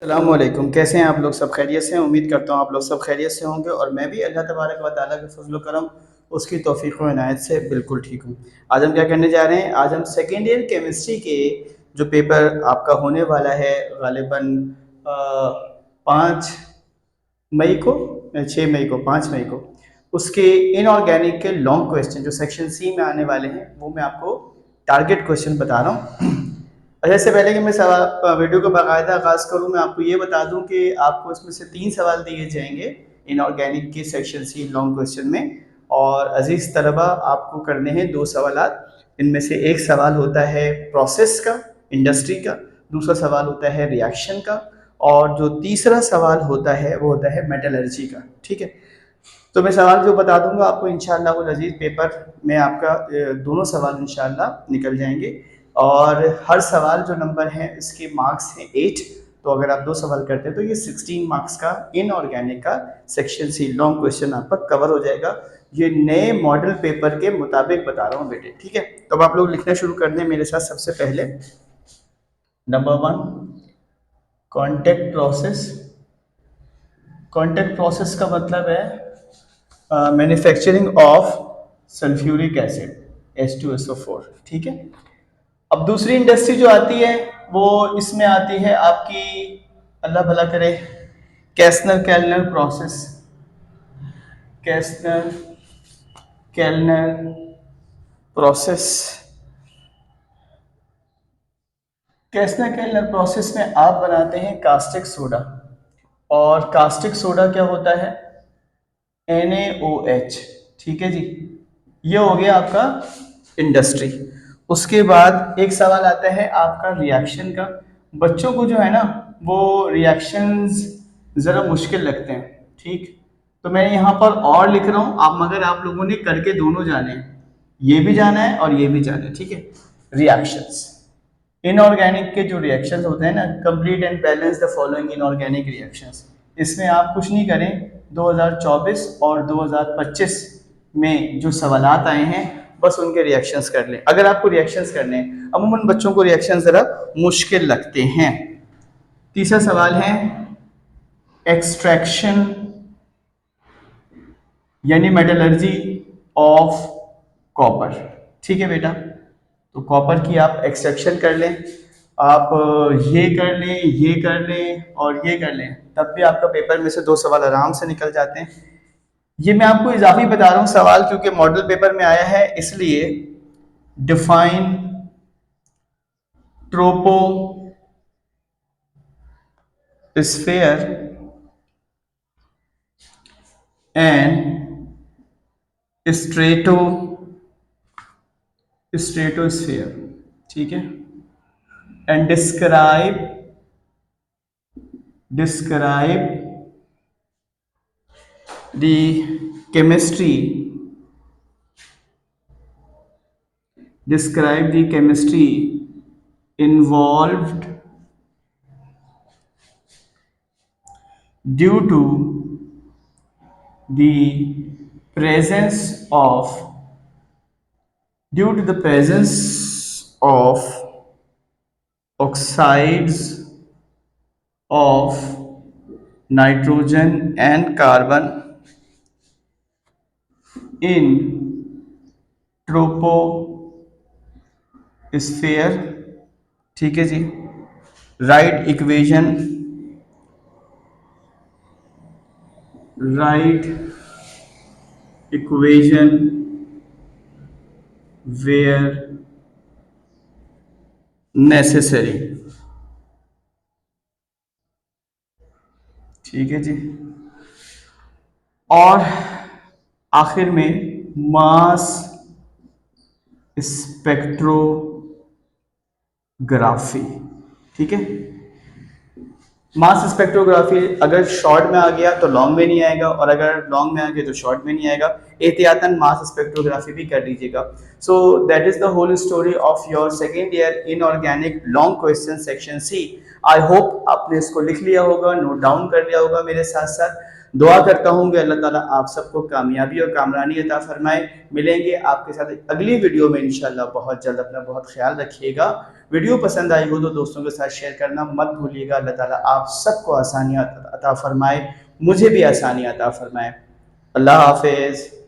अस्सलामुअलैकुम। कैसे हैं आप लोग? सब खैरियत से हैं? उम्मीद करता हूँ आप लोग सब खैरियत से होंगे और मैं भी अल्लाह तबारक व तआला के फज़ल व करम उसकी तौफ़ीक़ व इनायत से बिल्कुल ठीक हूँ। आज हम क्या करने जा रहे हैं? आज हम सेकेंड ईयर केमिस्ट्री के जो पेपर आपका होने वाला है ग़ालिबन 5 मई को 6 मई को 5 मई को उसके इनऑर्गेनिक के लॉन्ग क्वेश्चन जो सेक्शन सी में आने वाले हैं वो मैं आपको टारगेट क्वेश्चन बता रहा हूँ। अच्छा, इससे पहले कि मैं सवाल वीडियो को बाकायदा आगाज़ करूँ, मैं आपको ये बता दूँ कि आपको इसमें से 3 सवाल दिए जाएंगे इनऑर्गेनिक के सेक्शन सी लॉन्ग क्वेश्चन में। और अजीज़ तलबा, आपको करने हैं 2 सवालात। इनमें से एक सवाल होता है प्रोसेस का, इंडस्ट्री का, दूसरा सवाल होता है रिएक्शन का, और जो तीसरा सवाल होता है वो होता है मेटलर्जी का। ठीक है, तो मैं सवाल जो बता दूंगा आपको इंशाअल्लाह अज़ीज़, पेपर में आपका दोनों सवाल इंशाअल्लाह निकल जाएंगे। और हर सवाल जो नंबर है इसके मार्क्स हैं 8। तो अगर आप 2 सवाल करते हैं तो ये 16 मार्क्स का इनऑर्गेनिक का सेक्शन सी लॉन्ग क्वेश्चन आपका कवर हो जाएगा। ये नए मॉडल पेपर के मुताबिक बता रहा हूँ बेटे। ठीक है, तो अब आप लोग लिखना शुरू कर दें मेरे साथ। सबसे पहले number 1, contact process. Contact process का मतलब है manufacturing of sulphuric acid H2SO4। ठीक है, अब दूसरी इंडस्ट्री जो आती है वो इसमें आती है आपकी, अल्लाह भला करे, Castner कैलनर process. Castner कैलनर process. Castner कैलनर process में आप बनाते हैं कास्टिक सोडा। और कास्टिक सोडा क्या होता है? NaOH। ठीक है जी, ये हो गया आपका इंडस्ट्री। उसके बाद एक सवाल आता है आपका रिएक्शन का। बच्चों को जो है ना वो रिएक्शंस ज़रा मुश्किल लगते हैं। ठीक, तो मैं यहाँ पर और लिख रहा हूँ आप, मगर आप लोगों ने करके दोनों जाने हैं, ये भी जाना है और ये भी जाना है। ठीक है, रिएक्शंस इनऑर्गेनिक के जो रिएक्शंस होते हैं ना, complete and balance the following inorganic reactions. इसमें आप कुछ नहीं करें, 2024 और 2025 में जो सवालात आए हैं बस उनके रिएक्शंस कर लें अगर आपको रिएक्शंस करने हैं। अमूमन बच्चों को रिएक्शंस ज़रा मुश्किल लगते हैं। तीसरा सवाल है एक्सट्रैक्शन यानी मेटलर्जी ऑफ कॉपर। ठीक है बेटा, तो कॉपर की आप एक्सट्रैक्शन कर लें, आप ये कर लें, ये कर लें और ये कर लें, तब भी आपका पेपर में से 2 सवाल आराम से निकल जाते हैं। ये मैं आपको इजाफी बता रहा हूँ सवाल, क्योंकि मॉडल पेपर में आया है इसलिए। Define ट्रोपो sphere and strato stratosphere. ठीक है, and describe the chemistry describe the chemistry involved due to the presence of oxides of nitrogen and carbon in troposphere। ठीक है जी, राइट इक्वेशन where necessary। ठीक है जी, और आखिर में मास स्पेक्ट्रोग्राफी। ठीक है, मास स्पेक्ट्रोग्राफी अगर शॉर्ट में आ गया तो लॉन्ग में नहीं आएगा, और अगर लॉन्ग में आ गया तो शॉर्ट में नहीं आएगा। एहतियातन मास स्पेक्ट्रोग्राफी भी कर लीजिएगा। So that is the whole story of your second year inorganic long question section C. I hope आपने इसको लिख लिया होगा, नोट डाउन कर लिया होगा मेरे साथ साथ। दुआ करता हूँ कि अल्लाह ताला आप सबको कामयाबी और कामरानी अता फरमाए। मिलेंगे आपके साथ अगली वीडियो में इंशाल्लाह बहुत जल्द। अपना बहुत ख्याल रखिएगा। वीडियो पसंद आई हो तो दोस्तों के साथ शेयर करना मत भूलिएगा। अल्लाह ताला आप सबको आसानियाँ अता फरमाए, मुझे भी आसानियाँ अता फरमाए। अल्लाह हाफिज़।